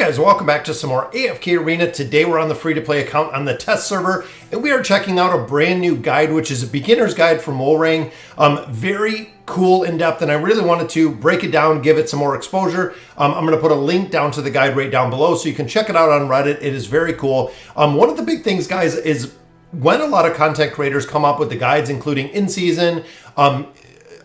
Guys, welcome back to some more AFK Arena. Today we're on the free-to-play account on the test server, and we are checking out a brand new guide, which is a beginner's guide for Molrang. Very cool, in-depth, and I really wanted to break it down, give it some more exposure. I'm going to put a link down to the guide right down below so you can check it out on Reddit. It is very cool. One of the big things, guys, is when a lot of content creators come up with the guides, including in-season,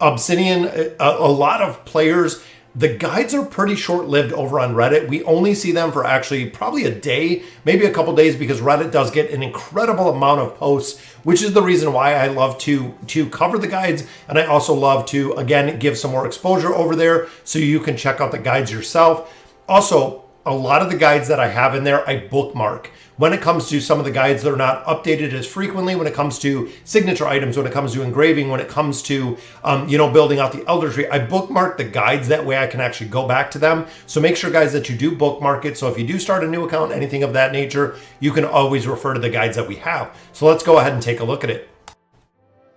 Obsidian, a lot of players, the guides are pretty short-lived over on Reddit. We only see them for actually probably a day, maybe a couple days, because Reddit does get an incredible amount of posts, which is the reason why I love to cover the guides. And I also love to, again, give some more exposure over there so you can check out the guides yourself. Also, a lot of the guides that I have in there, I bookmark. When it comes to some of the guides that are not updated as frequently, when it comes to signature items, when it comes to engraving, when it comes to, building out the Elder Tree, I bookmark the guides. That way I can actually go back to them. So make sure, guys, that you do bookmark it. So if you do start a new account, anything of that nature, you can always refer to the guides that we have. So let's go ahead and take a look at it.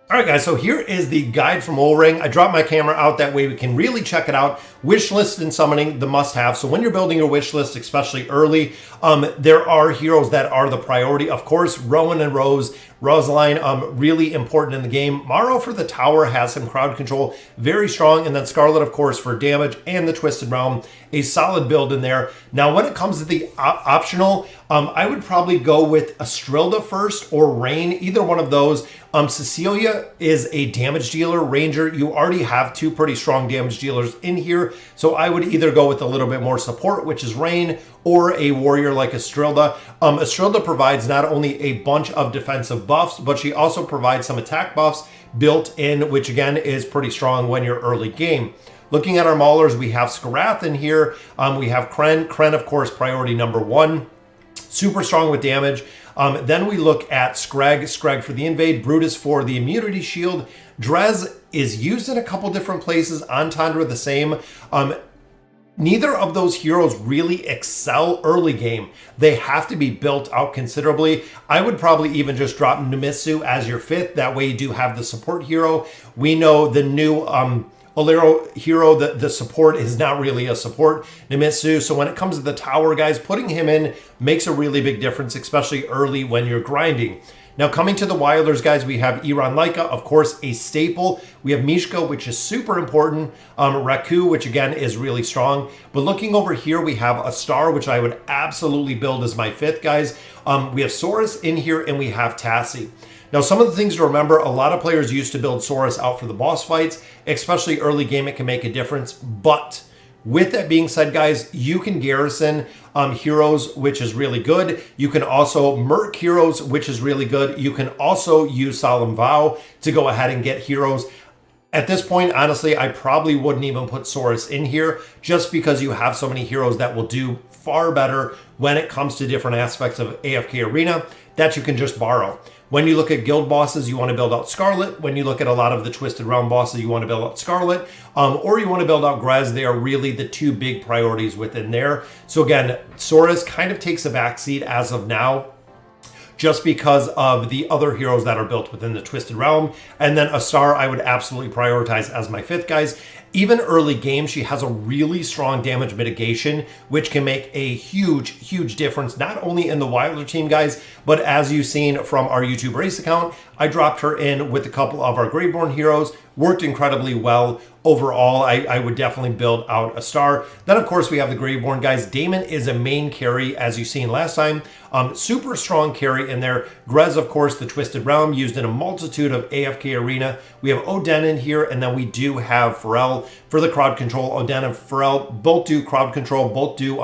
All right, guys, so here is the guide from Molrang. I dropped my camera out, that way we can really check it out. Wish list and summoning, the must-have. So when you're building your wish list, especially early, there are heroes that are the priority. Of course, Rowan and Rosaline, really important in the game. Morrow for the tower has some crowd control, very strong. And then Scarlet, of course, for damage, and the Twisted Realm, a solid build in there. Now, when it comes to the optional, I would probably go with Astrilda first or Rain, either one of those. Cecilia is a damage dealer. Ranger, you already have two pretty strong damage dealers in here. So I would either go with a little bit more support, which is Rain, or a warrior like Astrilda. Astrilda provides not only a bunch of defensive buffs, but she also provides some attack buffs built in, which again is pretty strong when you're early game. Looking at our maulers, we have Skarath in here. We have Kren. Kren, of course, priority number one. Super strong with damage. Then we look at Scrag for the invade, Brutus for the immunity shield. Drez is used in a couple different places. Entendre the same. Neither of those heroes really excel early game. They have to be built out considerably. I would probably even just drop Nemitsu as your fifth. That way you do have the support hero. We know the new Alero hero, the support is not really a support, Nemitsu. So when it comes to the tower, guys, putting him in makes a really big difference, especially early when you're grinding. Now, coming to the Wilders, guys, we have Iran Laika, of course, a staple. We have Mishka, which is super important. Raku, which again is really strong. But looking over here, we have a Star, which I would absolutely build as my fifth, guys. We have Saurus in here, and we have Tassie. Now, some of the things to remember, a lot of players used to build Saurus out for the boss fights, especially early game, it can make a difference. But with that being said, guys, you can garrison heroes, which is really good. You can also merc heroes, which is really good. You can also use Solemn Vow to go ahead and get heroes. At this point, honestly, I probably wouldn't even put Saurus in here just because you have so many heroes that will do far better when it comes to different aspects of AFK Arena that you can just borrow. When you look at guild bosses, you want to build out Scarlet. When you look at a lot of the Twisted Realm bosses, you want to build out Scarlet. Or you want to build out Grez. They are really the two big priorities within there. So again, Saurus kind of takes a backseat as of now, just because of the other heroes that are built within the Twisted Realm. And then Astar, I would absolutely prioritize as my fifth, guys. Even early game, she has a really strong damage mitigation, which can make a huge difference, not only in the Wilder team, guys, but as you've seen from our YouTube race account, I dropped her in with a couple of our Graveborn heroes, worked incredibly well. Overall, I would definitely build out a Star. Then, of course, we have the Graveborn, guys. Damon is a main carry, as you've seen last time. Super strong carry in there. Grez, of course, the Twisted Realm, used in a multitude of AFK Arena. We have Oden in here, and then we do have Pharrell for the crowd control. Oden and Pharrell both do crowd control, both do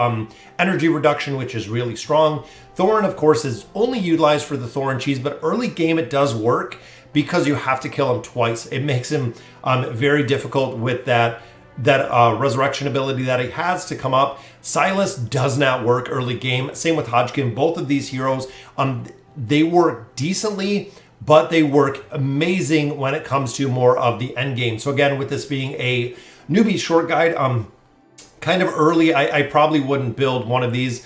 energy reduction, which is really strong. Thorin, of course, is only utilized for the Thorin cheese, but early game it does work because you have to kill him twice. It makes him very difficult with that resurrection ability that he has to come up. Silas does not work early game. Same with Hodgkin. Both of these heroes, they work decently, but they work amazing when it comes to more of the end game. So again, with this being a newbie short guide, kind of early, I probably wouldn't build one of these.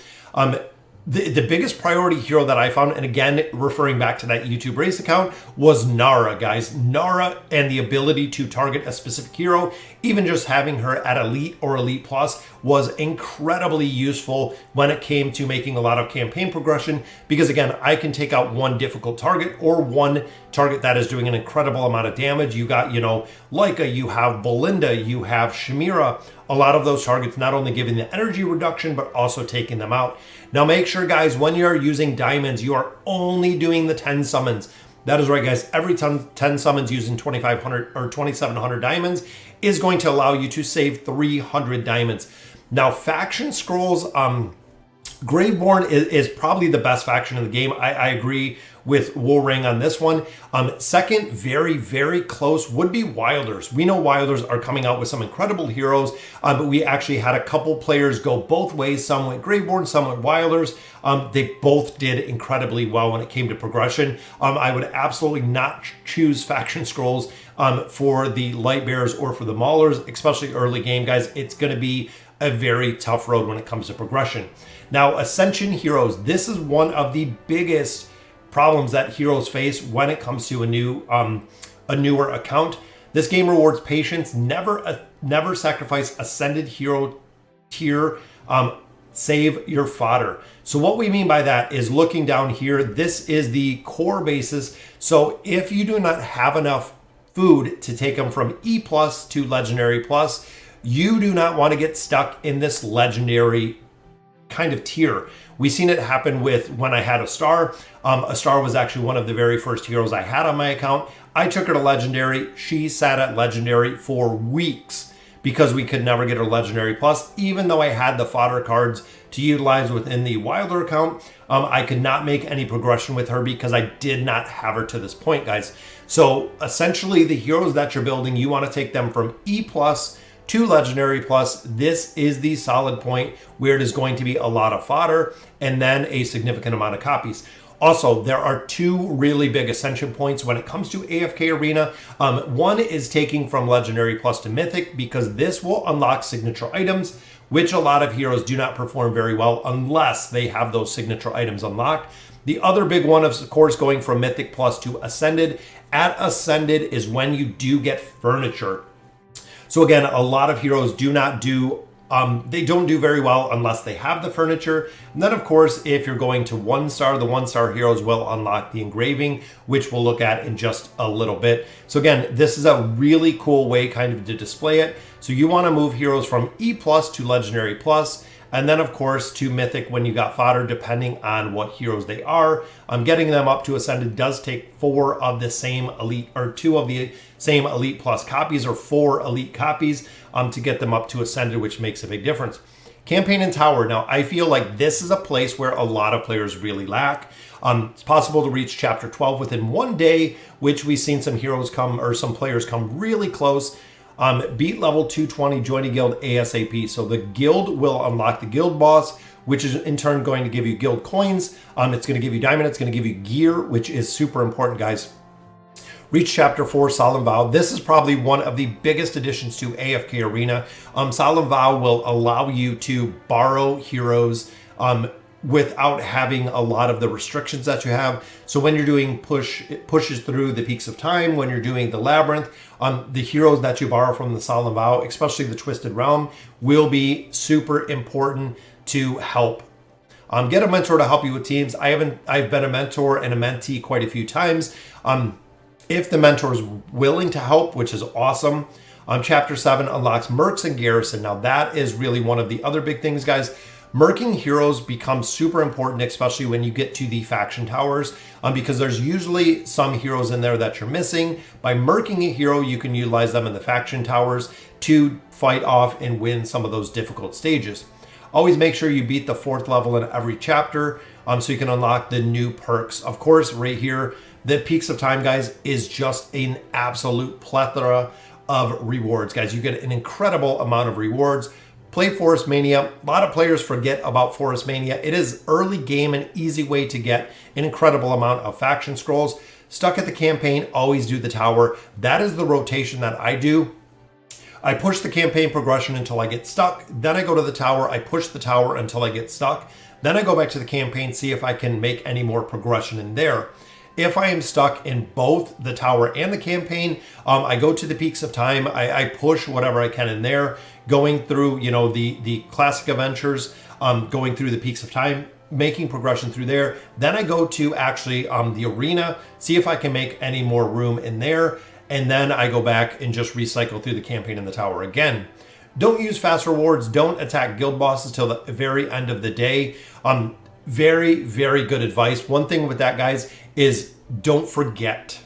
The biggest priority hero that I found, and again, referring back to that YouTube race account, was Nara, guys. Nara and the ability to target a specific hero, even just having her at Elite or Elite Plus, was incredibly useful when it came to making a lot of campaign progression, because again, I can take out one difficult target or one target that is doing an incredible amount of damage. You got, Leica, you have Belinda, you have Shamira, a lot of those targets not only giving the energy reduction, but also taking them out. Now make sure, guys, when you're using diamonds, you are only doing the 10 summons. That is right, guys. Every 10 summons using 2,500 or 2,700 diamonds is going to allow you to save 300 diamonds. Now, faction scrolls, Graveborn is probably the best faction in the game. I agree with Woolring on this one. Second, very, very close would be Wilders. We know Wilders are coming out with some incredible heroes, but we actually had a couple players go both ways. Some went Graveborn, some went Wilders. They both did incredibly well when it came to progression. I would absolutely not choose faction scrolls for the Light Bearers or for the Maulers, especially early game, guys. It's going to be a very tough road when it comes to progression. Now, Ascension heroes, this is one of the biggest problems that heroes face when it comes to a newer account. This game rewards patience. Never sacrifice Ascended hero tier. Save your fodder. So what we mean by that is, looking down here, this is the core basis. So if you do not have enough food to take them from E plus to Legendary plus, you do not want to get stuck in this legendary kind of tier. We've seen it happen with when I had a star. A star was actually one of the very first heroes I had on my account. I took her to legendary. She sat at legendary for weeks because we could never get her legendary plus. Even though I had the fodder cards to utilize within the Wilder account, I could not make any progression with her because I did not have her to this point, guys. So essentially, the heroes that you're building, you want to take them from E plus to Legendary plus. This is the solid point where it is going to be a lot of fodder and then a significant amount of copies. Also, there are two really big ascension points when it comes to AFK Arena. One is taking from Legendary plus to Mythic, because this will unlock signature items, which a lot of heroes do not perform very well unless they have those signature items unlocked. The other big one, of course, going from Mythic plus to Ascended. At Ascended is when you do get furniture. So again, a lot of heroes do not do, they don't do very well unless they have the furniture. And then of course, if you're going to 1-star, the 1-star heroes will unlock the engraving, which we'll look at in just a little bit. So again, this is a really cool way kind of to display it. So you want to move heroes from E plus to Legendary plus, and then of course to Mythic when you got fodder, depending on what heroes they are. Getting them up to Ascended does take 4 of the same Elite, or 2 of the same Elite plus copies, or 4 Elite copies to get them up to Ascended, which makes a big difference. Campaign and Tower. Now, I feel like this is a place where a lot of players really lack. It's possible to reach Chapter 12 within 1 day, which we've seen some heroes come, or some players come really close. Beat level 220, join a guild ASAP. So the guild will unlock the guild boss, which is in turn going to give you guild coins. It's going to give you diamond. It's going to give you gear, which is super important, guys. Reach Chapter 4, Solemn Vow. This is probably one of the biggest additions to AFK Arena. Solemn Vow will allow you to borrow heroes without having a lot of the restrictions that you have. So when you're doing pushes through the Peaks of Time, when you're doing the Labyrinth, the heroes that you borrow from the Solemn Vow, especially the Twisted Realm, will be super important to help. Get a mentor to help you with teams. I've been a mentor and a mentee quite a few times. If the mentor is willing to help, which is awesome. Chapter 7 unlocks Mercs and Garrison. Now that is really one of the other big things, guys. Merking heroes becomes super important, especially when you get to the faction towers, because there's usually some heroes in there that you're missing. By merking a hero, you can utilize them in the faction towers to fight off and win some of those difficult stages. Always make sure you beat the 4th level in every chapter, so you can unlock the new perks. Of course, right here, the Peaks of Time, guys, is just an absolute plethora of rewards, guys. You get an incredible amount of rewards. Play Forest Mania. A lot of players forget about Forest Mania. It is early game, an easy way to get an incredible amount of faction scrolls. Stuck at the campaign, always do the tower. That is the rotation that I do. I push the campaign progression until I get stuck. Then I go to the tower. I push the tower until I get stuck. Then I go back to the campaign, see if I can make any more progression in there. If I am stuck in both the tower and the campaign, I go to the Peaks of Time. I push whatever I can in there, going through, the classic adventures, going through the Peaks of Time, making progression through there. Then I go to actually the arena, see if I can make any more room in there. And then I go back and just recycle through the campaign in the tower again. Don't use fast rewards. Don't attack guild bosses till the very end of the day. Very, very good advice. One thing with that, guys, is don't forget.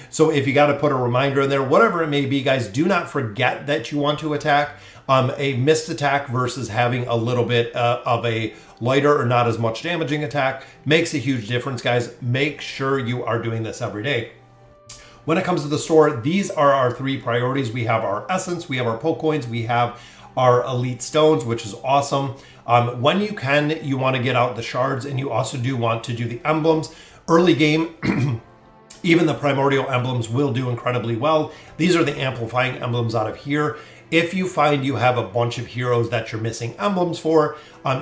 So if you got to put a reminder in there, whatever it may be, guys, do not forget that you want to attack. A missed attack versus having a little bit of a lighter or not as much damaging attack makes a huge difference, guys. Make sure you are doing this every day. When it comes to the store, these are our 3 priorities. We have our essence, we have our poke coins, we have our elite stones, which is awesome. When you can, you want to get out the shards, and you also do want to do the emblems. Early game, even the primordial emblems will do incredibly well. These are the amplifying emblems out of here. If you find you have a bunch of heroes that you're missing emblems for,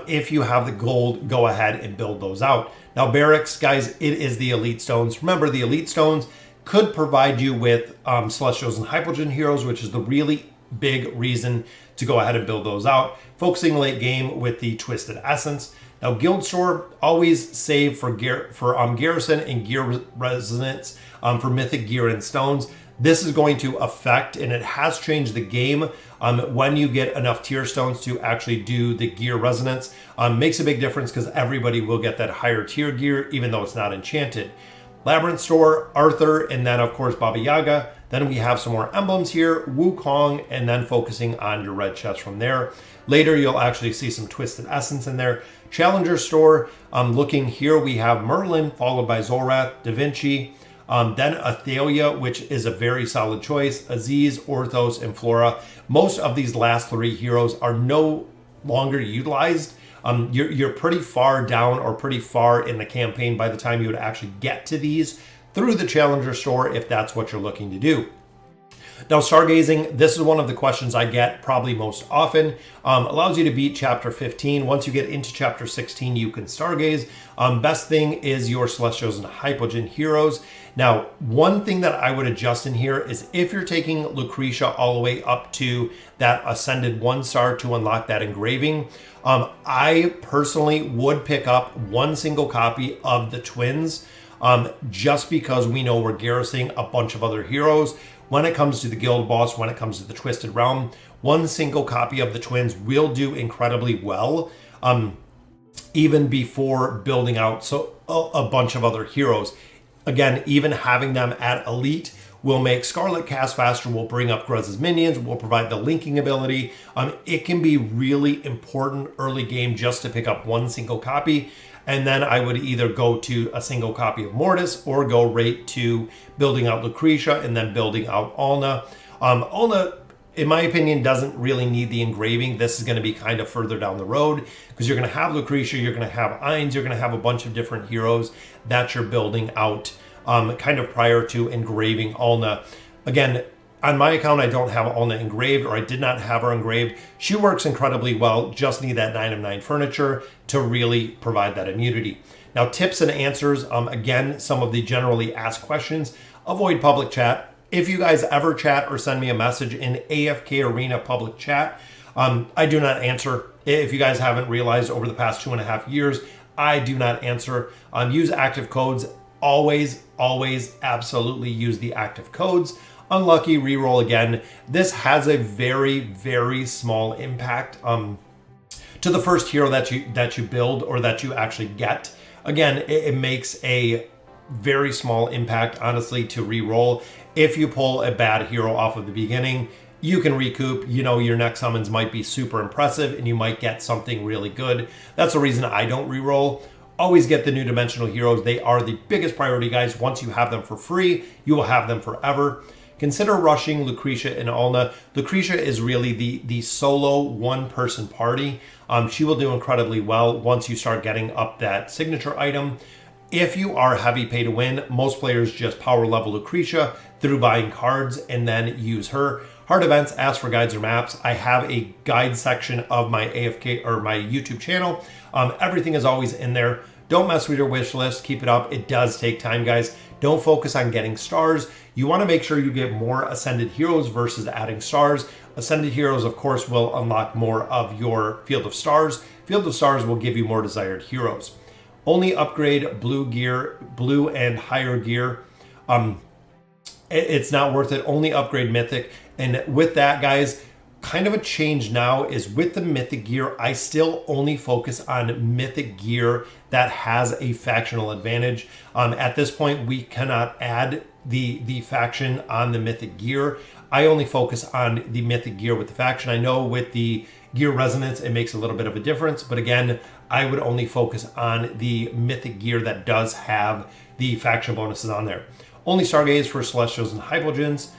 if you have the gold, go ahead and build those out. Now, barracks, guys, it is the elite stones. Remember, the elite stones could provide you with celestials and hypogen heroes, which is the really big reason to go ahead and build those out. Focusing late game with the twisted essence. Now, guild store, always save for garrison and gear resonance for mythic gear and stones. This is going to affect, and it has changed the game when you get enough tier stones to actually do the gear resonance. Makes a big difference because everybody will get that higher tier gear, even though it's not enchanted. Labyrinth store, Arthur, and then of course Baba Yaga. Then we have some more emblems here, Wukong, and then focusing on your red chest from there. Later, you'll actually see some twisted essence in there. Challenger store, looking here, we have Merlin, followed by Zorath, Da Vinci, then Athalia, which is a very solid choice, Aziz, Orthos, and Flora. Most of these last 3 heroes are no longer utilized. You're pretty far down or pretty far in the campaign by the time you would actually get to these through the Challenger store if that's what you're looking to do. Now, stargazing, this is one of the questions I get probably most often. Allows you to beat chapter 15. Once you get into chapter 16, you can stargaze. Best thing is your celestials and hypogen heroes. Now, one thing that I would adjust in here is if you're taking Lucretia all the way up to that ascended 1-star to unlock that engraving, I personally would pick up 1 single copy of the twins, just because we know we're garrisoning a bunch of other heroes. When it comes to the guild boss, when it comes to the Twisted Realm, 1 single copy of the twins will do incredibly well, even before building out a bunch of other heroes. Again, even having them at elite will make Scarlet cast faster, will bring up Grez's minions, will provide the linking ability. It can be really important early game just to pick up 1 single copy. And then I would either go to a single copy of Mortis or go right to building out Lucretia and then building out Alna. Alna, in my opinion, doesn't really need the engraving. This is going to be kind of further down the road because you're going to have Lucretia, you're going to have Ainz, you're going to have a bunch of different heroes that you're building out kind of prior to engraving Alna. Again, on my account, I don't have Alna engraved, or I did not have her engraved. She works incredibly well, just need that 9 of 9 furniture to really provide that immunity. Now, tips and answers, again, some of the generally asked questions. Avoid public chat. If you guys ever chat or send me a message in AFK Arena public chat, I do not answer. If you guys haven't realized over the past 2.5 years, I do not answer. Use active codes. Always, absolutely use the active codes. Unlucky, reroll again. This has a very, very small impact to the first hero that you build or that you actually get. Again, it makes a very small impact, honestly, to reroll. If you pull a bad hero off of the beginning, you can recoup. Your next summons might be super impressive and you might get something really good. That's the reason I don't reroll. Always get the new dimensional heroes. They are the biggest priority, guys. Once you have them for free, you will have them forever. Consider rushing Lucretia and Alna. Lucretia is really the solo 1-person party. She will do incredibly well once you start getting up that signature item. If you are heavy pay to win, most players just power level Lucretia through buying cards and then use her. hard events, ask for guides or maps. I have a guide section of my AFK or my YouTube channel. Everything is always in there. Don't mess with your wish list. Keep it up. It does take time, guys. Don't focus on getting stars. You want to make sure you get more Ascended Heroes versus adding stars. Ascended Heroes, of course, will unlock more of your Field of Stars. Field of Stars will give you more desired heroes. Only upgrade blue gear, blue and higher gear. It's not worth it. Only upgrade Mythic. And with that, guys, kind of a change now is with the Mythic gear, I still only focus on Mythic gear that has a factional advantage. At this point, we cannot add the faction on the Mythic gear. I only focus on the Mythic gear with the faction. I know with the gear resonance, it makes a little bit of a difference, but again, I would only focus on the Mythic gear that does have the faction bonuses on there. Only Stargaze for Celestials and Hypogeans.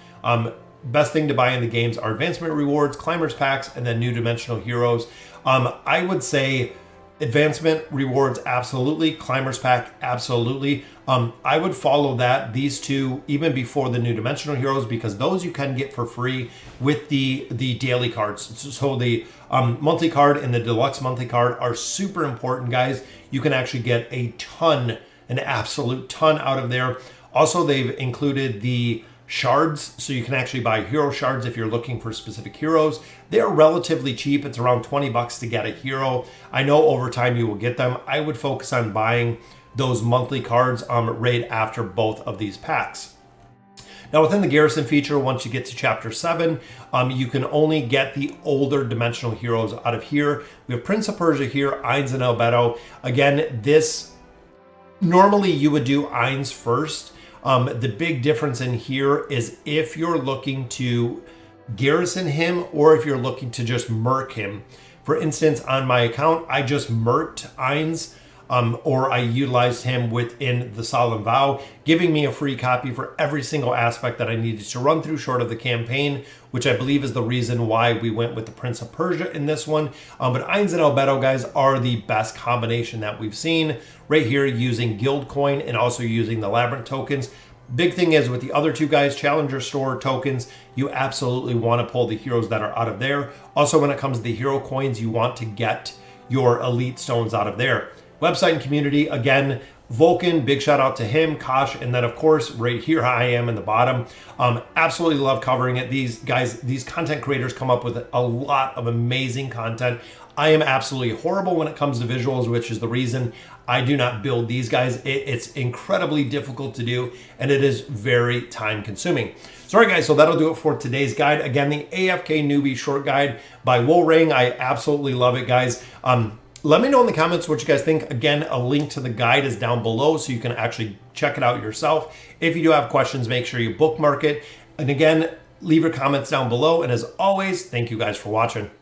Best thing to buy in the games are advancement rewards, climbers packs, and then new dimensional heroes. I would say advancement rewards, absolutely. Climbers pack, absolutely. I would follow these two even before the new dimensional heroes, because those you can get for free with the daily cards. So the monthly card and the deluxe monthly card are super important, guys. You can actually get a ton, an absolute ton out of there. Also, they've included the shards, so you can actually buy hero shards if you're looking for specific heroes. They're relatively cheap. It's around 20 bucks to get a hero. I know over time you will get them. I would focus on buying those monthly cards right after both of these packs. Now, within the garrison feature, once you get to chapter 7, you can only get the older dimensional heroes out of here. We have Prince of Persia here, Ainz and Albedo. Again, this normally you would do Ainz first. The big difference in here is if you're looking to garrison him or if you're looking to just merc him. For instance, on my account, I just merked Ainz, or I utilized him within the Solemn Vow, giving me a free copy for every single aspect that I needed to run through short of the campaign, which I believe is the reason why we went with the Prince of Persia in this one. But Ainz and Albedo, guys, are the best combination that we've seen right here, using Guild Coin and also using the Labyrinth tokens. Big thing is with the other two guys, Challenger Store tokens, you absolutely want to pull the heroes that are out of there. Also, when it comes to the hero coins, you want to get your elite stones out of there. Website and community, again, Vulcan, big shout out to him, Kosh, and then of course right here I am in the bottom. Absolutely love covering it. These guys, these content creators come up with a lot of amazing content. I am absolutely horrible when it comes to visuals, which is the reason I do not build these guys. It's incredibly difficult to do, and it is very time consuming. Sorry guys, so that'll do it for today's guide. Again, the AFK Newbie Short Guide by Woolring. I absolutely love it, guys. Let me know in the comments what you guys think. Again, a link to the guide is down below so you can actually check it out yourself. If you do have questions, make sure you bookmark it. And again, leave your comments down below. And as always, thank you guys for watching.